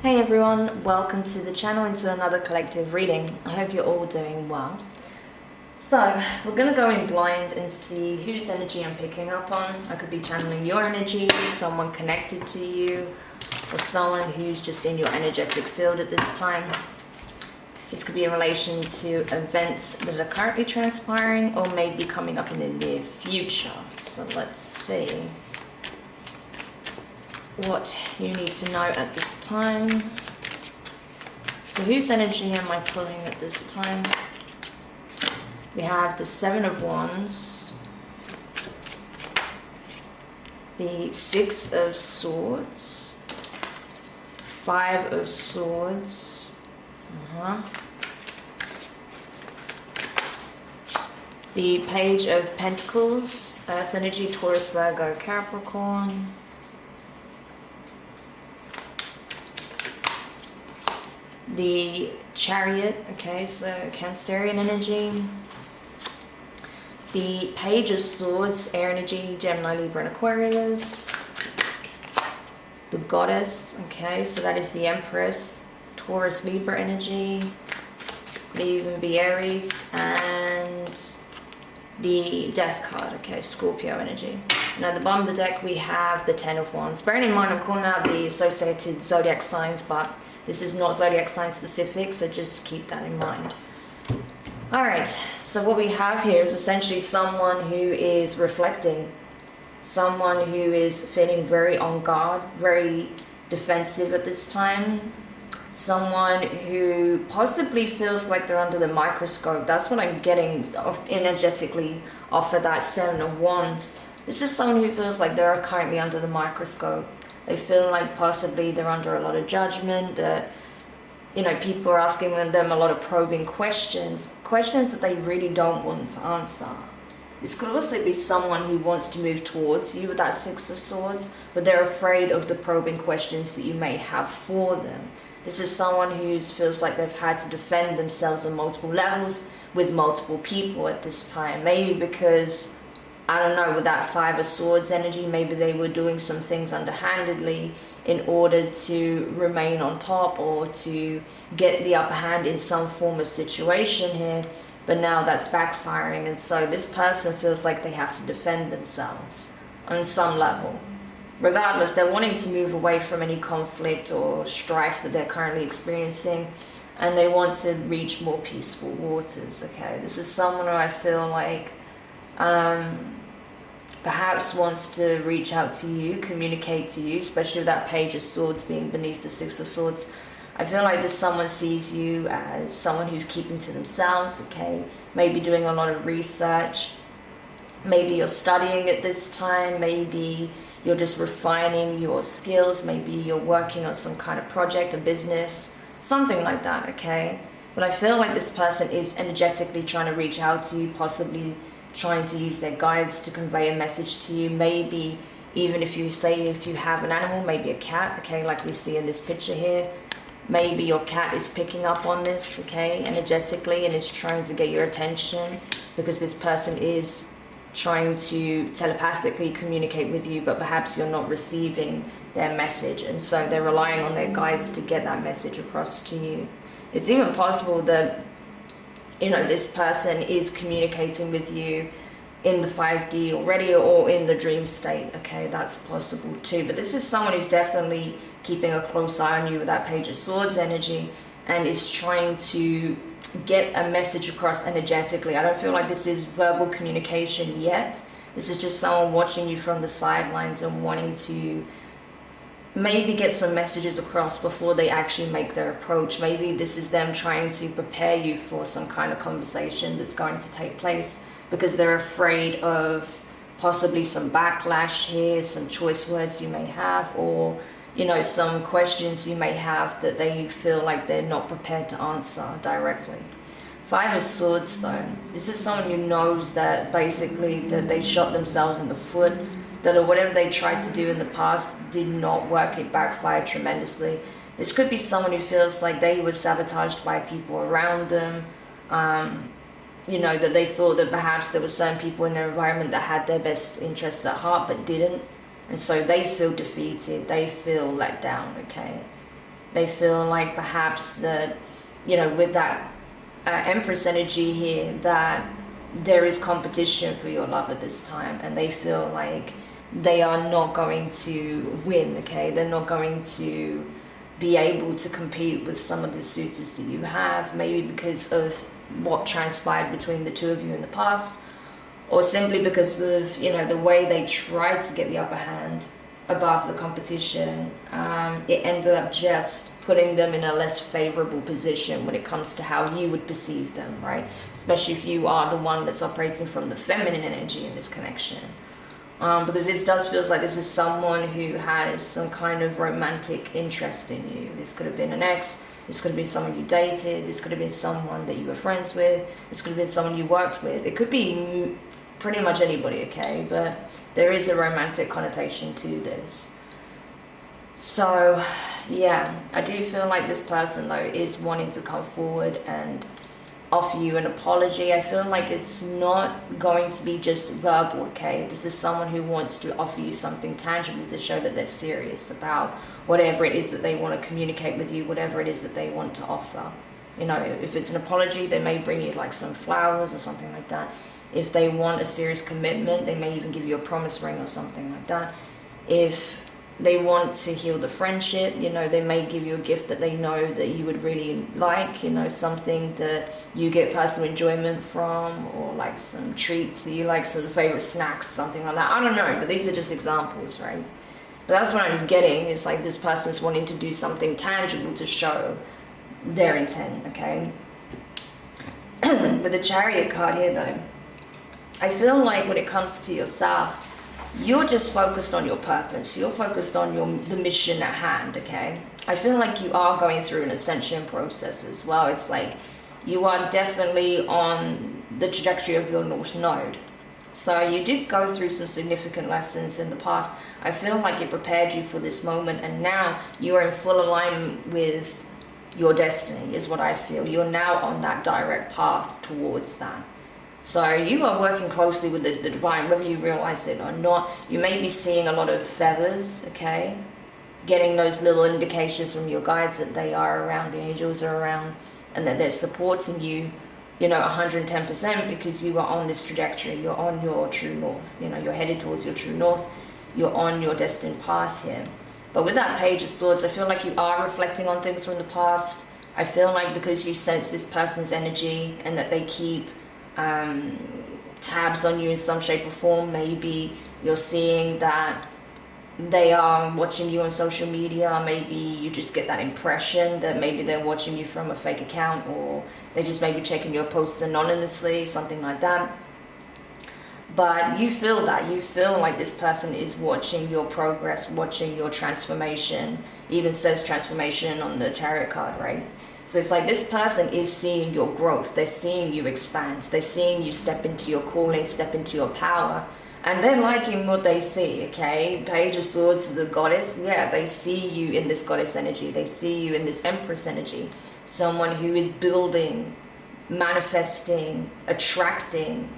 Hey everyone, welcome to the channel and to another collective reading. I hope you're all doing well. So, we're going to go in blind and see whose energy I'm picking up on. I could be channeling your energy, someone connected to you, or someone who's just in your energetic field at this time. This could be in relation to events that are currently transpiring or maybe coming up in the near future. So let's see what you need to know at this time. So whose energy am I pulling at this time? We have the Seven of Wands, the Six of Swords, Five of Swords, the Page of Pentacles, Earth energy, Taurus, Virgo, Capricorn, the Chariot, okay, so Cancerian energy, the Page of Swords, air energy, Gemini, Libra, and Aquarius, the Goddess, okay, so that is the Empress, Taurus, Libra energy, may even be Aries, and the Death card, okay, Scorpio energy. Now at the bottom of the deck we have the Ten of Wands. Bearing in mind I'm calling out the associated zodiac signs, but this is not zodiac sign specific, so just keep that in mind. Alright, so what we have here is essentially someone who is reflecting, someone who is feeling very on guard, very defensive at this time, someone who possibly feels like they're under the microscope. That's what I'm getting energetically off of that Seven of Wands. This is someone who feels like they're currently under the microscope. They feel like possibly they're under a lot of judgment, that, you know, people are asking them a lot of probing questions that they really don't want to answer. This could also be someone who wants to move towards you with that Six of Swords, but they're afraid of the probing questions that you may have for them. This is someone who feels like they've had to defend themselves on multiple levels with multiple people at this time. Maybe because, I don't know, with that Five of Swords energy, maybe they were doing some things underhandedly in order to remain on top or to get the upper hand in some form of situation here, but now that's backfiring, and so this person feels like they have to defend themselves on some level. Regardless, they're wanting to move away from any conflict or strife that they're currently experiencing, and they want to reach more peaceful waters, okay? This is someone who I feel like perhaps wants to reach out to you, communicate to you, especially with that Page of Swords being beneath the Six of Swords. I feel like this someone sees you as someone who's keeping to themselves, okay? Maybe doing a lot of research. Maybe you're studying at this time. Maybe you're just refining your skills. Maybe you're working on some kind of project or business, something like that, okay? But I feel like this person is energetically trying to reach out to you, possibly trying to use their guides to convey a message to you. Maybe even if you have an animal, maybe a cat, okay, like we see in this picture here. Maybe your cat is picking up on this, okay, energetically, and is trying to get your attention because this person is trying to telepathically communicate with you, but perhaps you're not receiving their message, and so they're relying on their guides to get that message across to you. It's even possible that, you know, this person is communicating with you in the 5D already or in the dream state, okay? That's possible too. But this is someone who's definitely keeping a close eye on you with that Page of Swords energy and is trying to get a message across energetically. I don't feel like this is verbal communication yet. This is just someone watching you from the sidelines and wanting to maybe get some messages across before they actually make their approach. Maybe this is them trying to prepare you for some kind of conversation that's going to take place because they're afraid of possibly some backlash here, some choice words you may have, or, you know, some questions you may have that they feel like they're not prepared to answer directly. Five of Swords though, this is someone who knows that basically that they shot themselves in the foot, that whatever they tried to do in the past did not work, it backfired tremendously. This could be someone who feels like they were sabotaged by people around them, you know, that they thought that perhaps there were certain people in their environment that had their best interests at heart but didn't, and so they feel defeated, they feel let down, okay? They feel like perhaps that, you know, with that Empress energy here, that there is competition for your love at this time, and they feel like they are not going to win, okay? They're not going to be able to compete with some of the suitors that you have, maybe because of what transpired between the two of you in the past, or simply because of, you know, the way they tried to get the upper hand above the competition. It ended up just putting them in a less favorable position when it comes to how you would perceive them, right? Especially if you are the one that's operating from the feminine energy in this connection. Because this does feels like this is someone who has some kind of romantic interest in you. This could have been an ex, this could have been someone you dated, this could have been someone that you were friends with, this could have been someone you worked with. It could be pretty much anybody, okay? But there is a romantic connotation to this. So, yeah, I do feel like this person, though, is wanting to come forward and offer you an apology. I feel like it's not going to be just verbal, okay? This is someone who wants to offer you something tangible to show that they're serious about whatever it is that they want to communicate with you, whatever it is that they want to offer. You know, if it's an apology, they may bring you like some flowers or something like that. If they want a serious commitment, they may even give you a promise ring or something like that. If they want to heal the friendship, you know, they may give you a gift that they know that you would really like, you know, something that you get personal enjoyment from, or like some treats that you like, some favorite snacks, something like that. I don't know, but these are just examples, right? But that's what I'm getting. It's like this person's wanting to do something tangible to show their intent, okay? With the Chariot card here, though, I feel like when it comes to yourself, you're just focused on your purpose. You're focused on the mission at hand, okay? I feel like you are going through an ascension process as well. It's like you are definitely on the trajectory of your North Node. So you did go through some significant lessons in the past. I feel like it prepared you for this moment, and now you are in full alignment with your destiny, is what I feel. You're now on that direct path towards that. So you are working closely with the divine, whether you realize it or not. You may be seeing a lot of feathers, okay? Getting those little indications from your guides that they are around, the angels are around, and that they're supporting you, you know, 110%, because you are on this trajectory. You're on your true north. You know, you're headed towards your true north. You're on your destined path here. But with that Page of Swords, I feel like you are reflecting on things from the past. I feel like because you sense this person's energy and that they keep tabs on you in some shape or form, maybe you're seeing that they are watching you on social media, maybe you just get that impression that maybe they're watching you from a fake account, or they just maybe checking your posts anonymously, something like that. But you feel that, you feel like this person is watching your progress, watching your transformation. It even says transformation on the Chariot card, right? So it's like this person is seeing your growth. They're seeing you expand. They're seeing you step into your calling, step into your power. And they're liking what they see, okay? Page of Swords, the goddess, yeah, they see you in this goddess energy. They see you in this Empress energy. Someone who is building, manifesting, attracting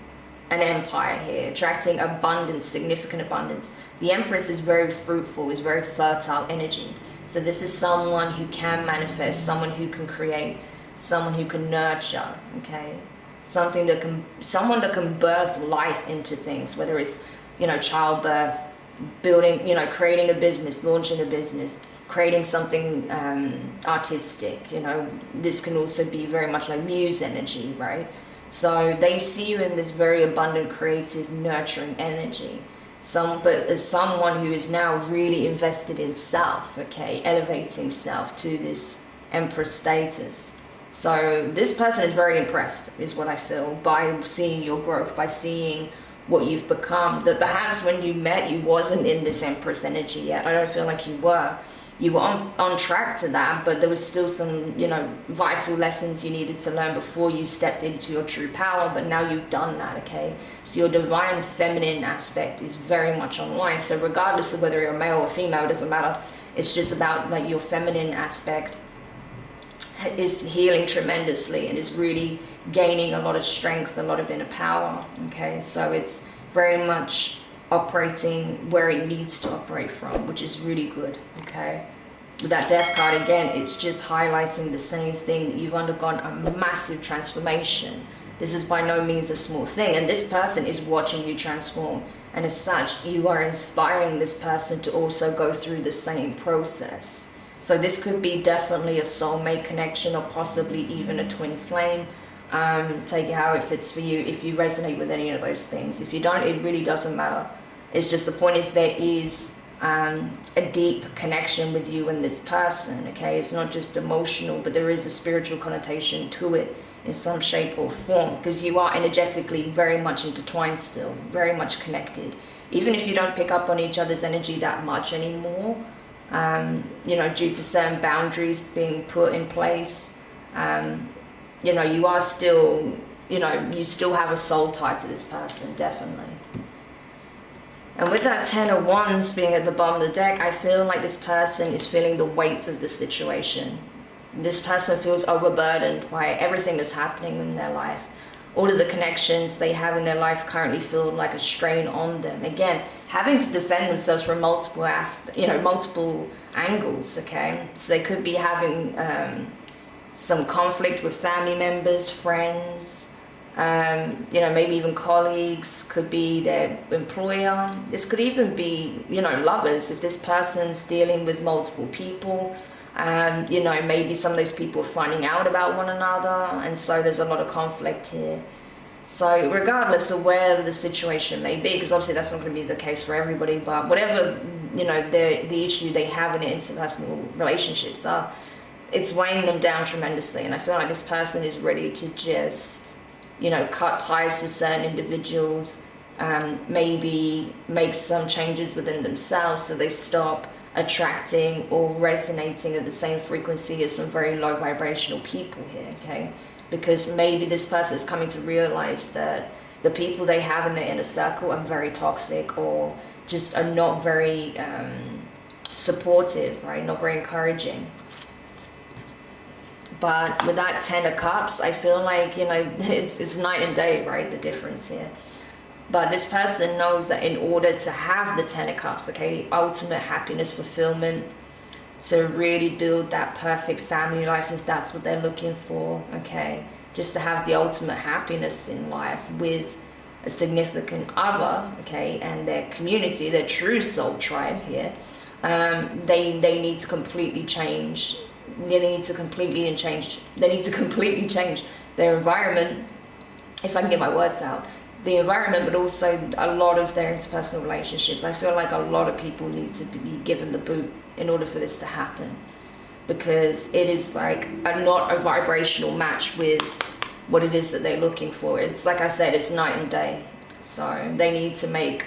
an empire here, attracting abundance, significant abundance. The Empress is very fruitful, is very fertile energy. So this is someone who can manifest, someone who can create, someone who can nurture, okay? Someone that can birth life into things, whether it's, you know, childbirth, building, you know, creating a business, launching a business, creating something artistic, you know. This can also be very much like muse energy, right? So they see you in this very abundant, creative, nurturing energy. But as someone who is now really invested in self, okay, elevating self to this Empress status. So this person is very impressed, is what I feel, by seeing your growth, by seeing what you've become. That perhaps when you met, you wasn't in this Empress energy yet. I don't feel like you were. You were on track to that, but there was still some, you know, vital lessons you needed to learn before you stepped into your true power. But now you've done that, okay? So your divine feminine aspect is very much online. So regardless of whether you're male or female, it doesn't matter. It's just about like your feminine aspect is healing tremendously and is really gaining a lot of strength, a lot of inner power, okay? So it's very much operating where it needs to operate from, which is really good, okay? with that death card again, it's just highlighting the same thing, that you've undergone a massive transformation. This is by no means a small thing, and this person is watching you transform, and as such you are inspiring this person to also go through the same process. So this could be definitely a soulmate connection, or possibly even a twin flame. Take it how it fits for you, if you resonate with any of those things. If you don't, it really doesn't matter. It's just, the point is, there is a deep connection with you and this person, okay? It's not just emotional, but there is a spiritual connotation to it in some shape or form, because you are energetically very much intertwined still, very much connected. Even if you don't pick up on each other's energy that much anymore, you know, due to certain boundaries being put in place, you know, you are still, you know, you still have a soul tie to this person, definitely. And with that Ten of Wands being at the bottom of the deck, I feel like this person is feeling the weight of the situation. This person feels overburdened by everything that's happening in their life. All of the connections they have in their life currently feel like a strain on them. Again, having to defend themselves from multiple multiple angles, okay? So they could be having some conflict with family members, friends, you know, maybe even colleagues, could be their employer. This could even be, you know, lovers, if this person's dealing with multiple people. You know, maybe some of those people are finding out about one another, and so there's a lot of conflict here. So regardless of where the situation may be, because obviously that's not going to be the case for everybody, but whatever, you know, the issue they have in interpersonal relationships are, it's weighing them down tremendously. And I feel like this person is ready to just, you know, cut ties with certain individuals, maybe make some changes within themselves so they stop attracting or resonating at the same frequency as some very low vibrational people here, okay? Because maybe this person is coming to realize that the people they have in their inner circle are very toxic, or just are not very supportive, right? Not very encouraging. But with that Ten of Cups, I feel like, you know, it's night and day, right? The difference here. But this person knows that in order to have the Ten of Cups, okay, ultimate happiness, fulfillment, to really build that perfect family life, if that's what they're looking for, okay, just to have the ultimate happiness in life with a significant other, okay, and their community, their true soul tribe here, they need to completely change. They need to completely change their environment, if I can get my words out. The environment, but also a lot of their interpersonal relationships. I feel like a lot of people need to be given the boot in order for this to happen, because it is like not a vibrational match with what it is that they're looking for. It's like I said, it's night and day. So they need to make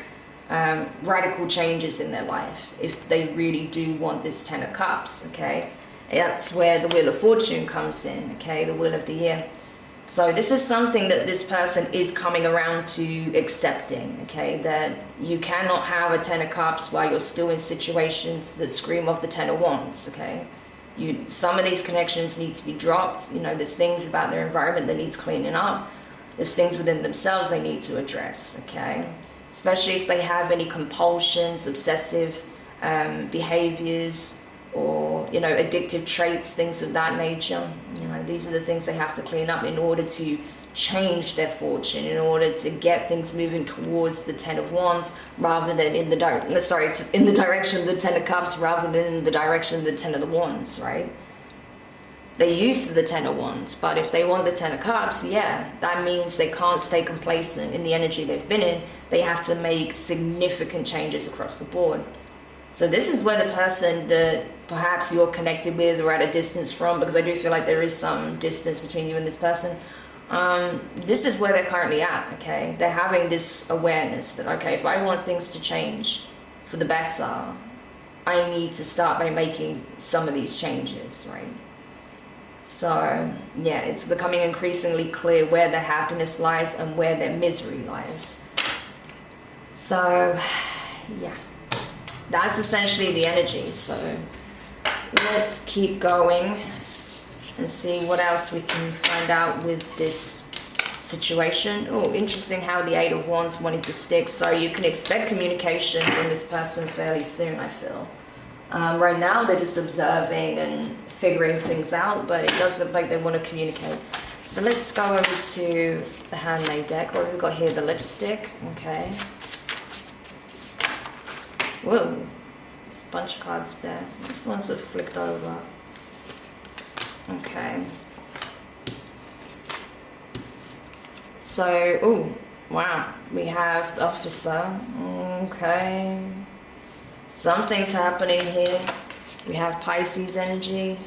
radical changes in their life if they really do want this Ten of Cups, okay? That's where the Wheel of Fortune comes in, okay? The Wheel of the Year. So this is something that this person is coming around to accepting, okay? That you cannot have a Ten of Cups while you're still in situations that scream of the Ten of Wands, okay? Some of these connections need to be dropped. You know, there's things about their environment that needs cleaning up. There's things within themselves they need to address, okay? Especially if they have any compulsions, obsessive behaviors, or, you know, addictive traits, things of that nature. You know, these are the things they have to clean up in order to change their fortune, in order to get things moving towards the Ten of Wands, rather than in the direction of the Ten of Cups, rather than in the direction of the Ten of the Wands, right? They're used to the Ten of Wands, but if they want the Ten of Cups, yeah, that means they can't stay complacent in the energy they've been in. They have to make significant changes across the board. So this is where the person that perhaps you're connected with or at a distance from, because I do feel like there is some distance between you and this person, this is where they're currently at, okay? They're having this awareness that, okay, if I want things to change for the better, I need to start by making some of these changes, right? So, yeah, it's becoming increasingly clear where their happiness lies and where their misery lies. So, yeah. That's essentially the energy. So let's keep going and see what else we can find out with this situation. Oh, interesting how the Eight of Wands wanted to stick. So you can expect communication from this person fairly soon, I feel. Right now they're just observing and figuring things out, but it does look like they want to communicate. So let's go over to the Handmade deck. What have we got here? The lipstick. Okay. Whoa. There's a bunch of cards there. This one's sort of flicked over. Okay. So, oh, wow. We have the officer. Okay. Something's happening here. We have Pisces energy.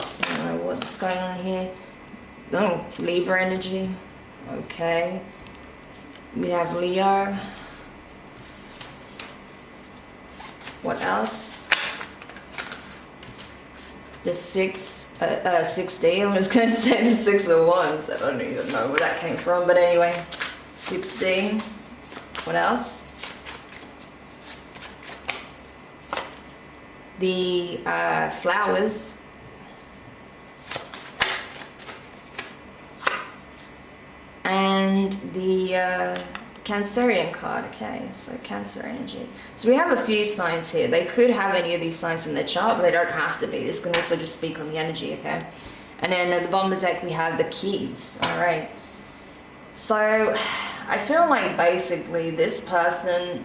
I don't know what's going on here. Oh, Libra energy. Okay. We have Leo. What else? The 6D. I was going to say the 6 of Wands. I don't even know where that came from, but anyway, 6D. What else? The flowers. And the Cancerian card. Okay, so Cancer energy. So we have a few signs here. They could have any of these signs in their chart, but they don't have to be. This can also just speak on the energy, okay? And then at the bottom of the deck we have the keys. All right. So I feel like basically this person,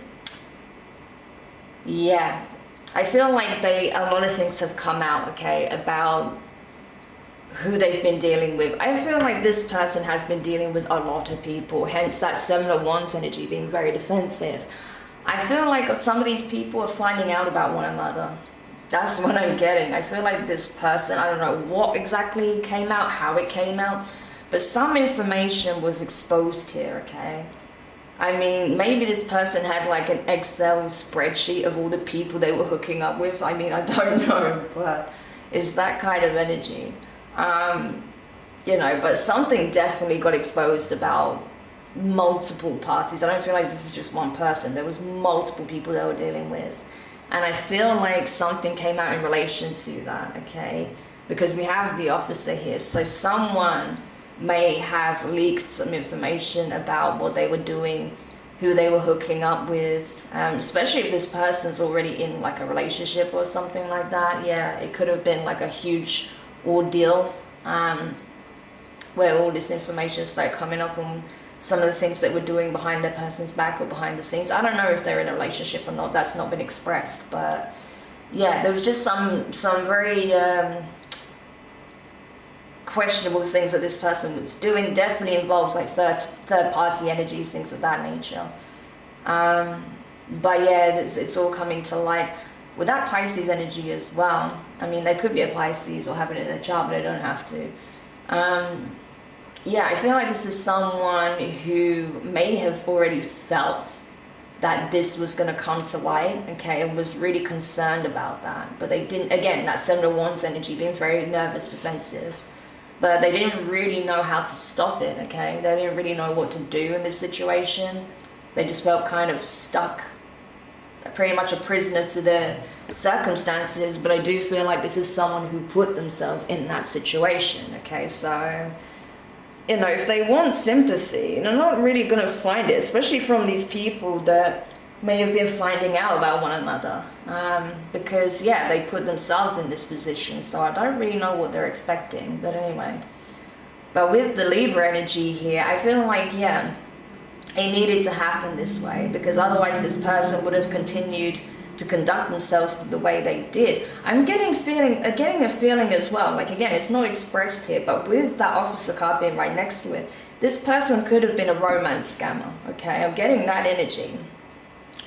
yeah, I feel like a lot of things have come out, okay, about who they've been dealing with. I feel like this person has been dealing with a lot of people, hence that 7 of Wands energy being very defensive. I feel like some of these people are finding out about one another. That's what I'm getting. I feel like this person, I don't know what exactly came out, how it came out, but some information was exposed here, okay? I mean, maybe this person had like an Excel spreadsheet of all the people they were hooking up with. I mean, I don't know, but it's that kind of energy. You know, but something definitely got exposed about multiple parties. I don't feel like this is just one person. There was multiple people they were dealing with. And I feel like something came out in relation to that, okay? Because we have the officer here. So someone may have leaked some information about what they were doing, who they were hooking up with, especially if this person's already in like a relationship or something like that. Yeah, it could have been like a huge ordeal where all this information started coming up on some of the things that we're doing behind that person's back or behind the scenes. I don't know if they're in a relationship or not. That's not been expressed, but yeah, there was just some very questionable things that this person was doing. Definitely involves like third party energies, things of that nature. But yeah, it's all coming to light with that Pisces energy as well. I mean, they could be a Pisces or have it in their chart, but they don't have to. Yeah, I feel like this is someone who may have already felt that this was going to come to light, okay, and was really concerned about that. But they didn't, again, that 7 of Wands energy, being very nervous, defensive. But they didn't really know how to stop it, okay? They didn't really know what to do in this situation. They just felt kind of stuck, pretty much a prisoner to their circumstances. But I do feel like this is someone who put themselves in that situation, okay? So, you know, if they want sympathy, they're not really going to find it, especially from these people that may have been finding out about one another. Because, yeah, they put themselves in this position, so I don't really know what they're expecting. But anyway. But with the Libra energy here, I feel like, yeah, it needed to happen this way, because otherwise this person would have continued to conduct themselves the way they did. I'm getting a feeling as well, like again, it's not expressed here, but with that officer card being right next to it, this person could have been a romance scammer, okay? I'm getting that energy.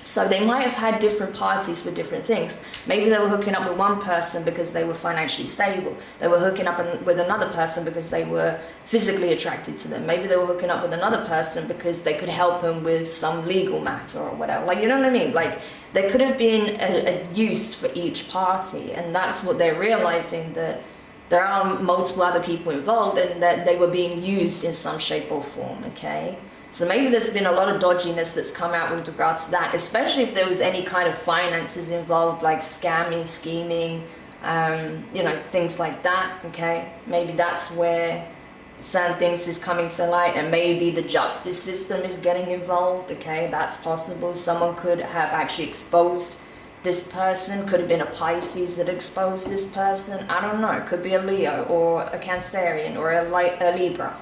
So they might have had different parties for different things. Maybe they were hooking up with one person because they were financially stable. They were hooking up with another person because they were physically attracted to them. Maybe they were hooking up with another person because they could help them with some legal matter or whatever. Like, you know what I mean? Like, there could have been a use for each party, and that's what they're realizing, that there are multiple other people involved and that they were being used in some shape or form, okay? So maybe there's been a lot of dodginess that's come out with regards to that, especially if there was any kind of finances involved, like scamming, scheming, you know, things like that, okay? Maybe that's where certain things is coming to light, and maybe the justice system is getting involved. Okay, that's possible. Someone could have actually exposed this person. Could have been a Pisces that exposed this person. I don't know. It could be a Leo or a Cancerian or a Libra.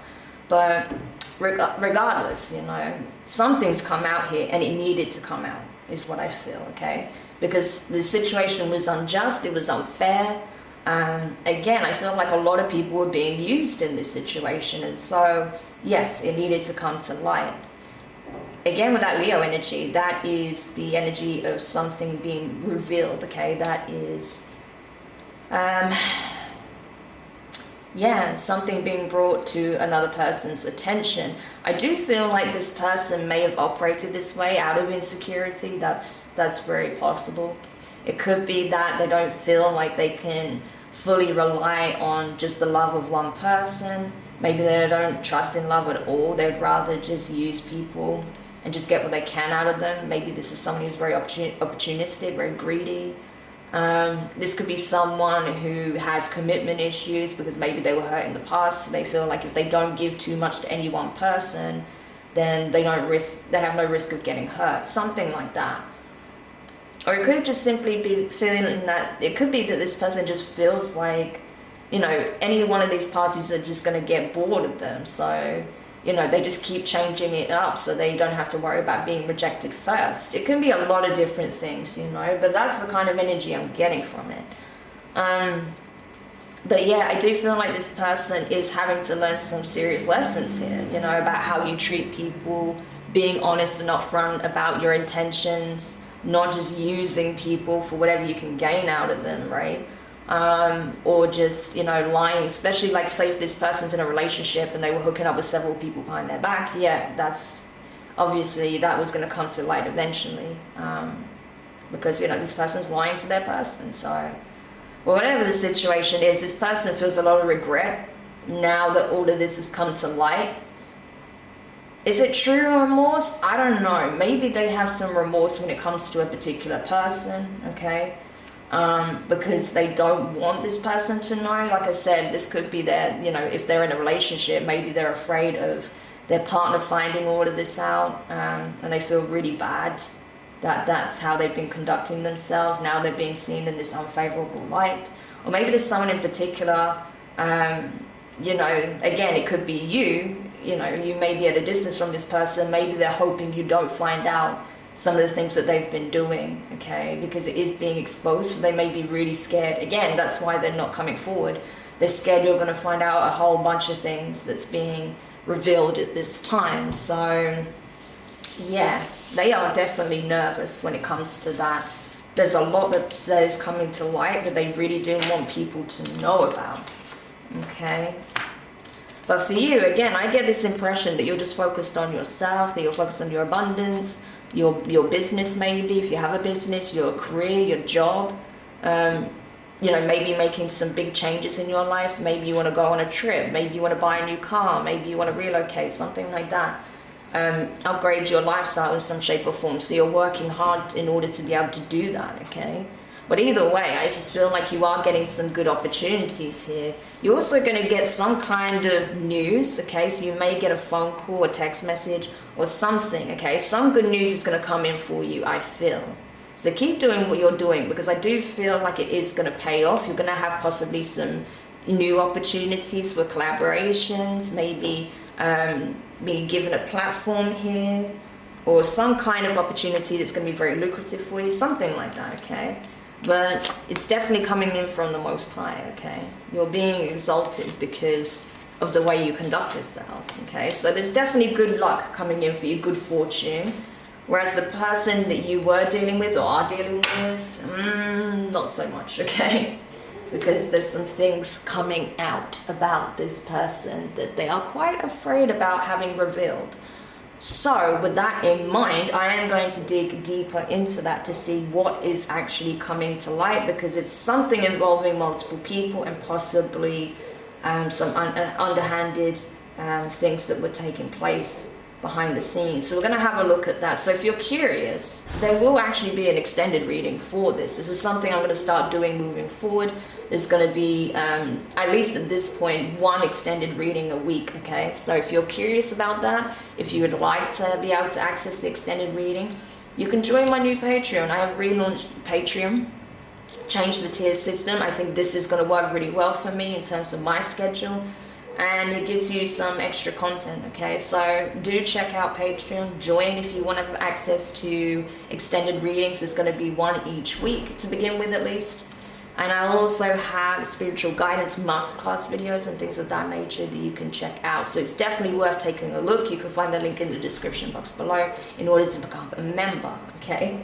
But regardless, you know, something's come out here, and it needed to come out, is what I feel. Okay, because the situation was unjust. It was unfair. Again, I feel like a lot of people were being used in this situation, and so yes, it needed to come to light. Again, with that Leo energy, that is the energy of something being revealed. Okay, that is yeah, something being brought to another person's attention. I do feel like this person may have operated this way out of insecurity. That's very possible. It could be that they don't feel like they can fully rely on just the love of one person. Maybe they don't trust in love at all. They'd rather just use people and just get what they can out of them. Maybe this is someone who's very opportunistic, very greedy. This could be someone who has commitment issues because maybe they were hurt in the past. So they feel like if they don't give too much to any one person, then they have no risk of getting hurt. Something like that. Or it could just simply be feeling that, it could be that this person just feels like, you know, any one of these parties are just going to get bored of them. So, you know, they just keep changing it up so they don't have to worry about being rejected first. It can be a lot of different things, you know, but that's the kind of energy I'm getting from it. But yeah, I do feel like this person is having to learn some serious lessons here, you know, about how you treat people, being honest and upfront about your intentions, not just using people for whatever you can gain out of them, right? Or just, you know, lying, especially like say if this person's in a relationship and they were hooking up with several people behind their back. Yeah, that's obviously that was going to come to light eventually, because, you know, this person's lying to their person. So, well, whatever the situation is, this person feels a lot of regret now that all of this has come to light. Is it true remorse? I don't know. Maybe they have some remorse when it comes to a particular person, okay? Because they don't want this person to know. Like I said, this could be their, you know, if they're in a relationship, maybe they're afraid of their partner finding all of this out, and they feel really bad that that's how they've been conducting themselves. Now they're being seen in this unfavorable light. Or maybe there's someone in particular, you know, again, it could be you. You know, you may be at a distance from this person. Maybe they're hoping you don't find out some of the things that they've been doing, okay? Because it is being exposed, so they may be really scared. Again, that's why they're not coming forward. They're scared you're going to find out a whole bunch of things that's being revealed at this time. So, yeah, they are definitely nervous when it comes to that. There's a lot that is coming to light that they really do want people to know about, okay? But for you, again, I get this impression that you're just focused on yourself, that you're focused on your abundance, your business maybe, if you have a business, your career, your job, you know, maybe making some big changes in your life. Maybe you want to go on a trip, maybe you want to buy a new car, maybe you want to relocate, something like that. Upgrade your lifestyle in some shape or form. So you're working hard in order to be able to do that, okay? But either way, I just feel like you are getting some good opportunities here. You're also going to get some kind of news, okay? So you may get a phone call, a text message, or something, okay? Some good news is going to come in for you, I feel. So keep doing what you're doing, because I do feel like it is going to pay off. You're going to have possibly some new opportunities for collaborations, maybe being given a platform here, or some kind of opportunity that's going to be very lucrative for you, something like that, okay? But it's definitely coming in from the Most High, okay? You're being exalted because of the way you conduct yourself, okay? So there's definitely good luck coming in for you, good fortune. Whereas the person that you were dealing with or are dealing with, not so much, okay? Because there's some things coming out about this person that they are quite afraid about having revealed. So with that in mind, I am going to dig deeper into that to see what is actually coming to light, because it's something involving multiple people and possibly some underhanded things that were taking place behind the scenes. So we're going to have a look at that. So if you're curious, there will actually be an extended reading for this. This is something I'm going to start doing moving forward. There's going to be, at least at this point, one extended reading a week, okay? So if you're curious about that, if you would like to be able to access the extended reading, you can join my new Patreon. I have relaunched Patreon, changed the tier system. I think this is going to work really well for me in terms of my schedule, and it gives you some extra content, okay? So do check out Patreon, join if you want to have access to extended readings. There's going to be one each week to begin with, at least. And I also have spiritual guidance masterclass videos and things of that nature that you can check out. So it's definitely worth taking a look. You can find the link in the description box below in order to become a member, okay?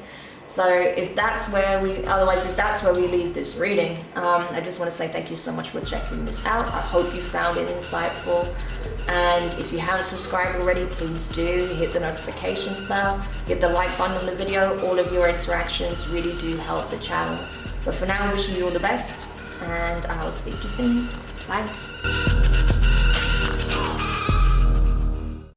So if that's where we leave this reading, I just want to say thank you so much for checking this out. I hope you found it insightful. And if you haven't subscribed already, please do hit the notifications bell, hit the like button on the video. All of your interactions really do help the channel. But for now, I'm wishing you all the best, and I'll speak to you soon. Bye.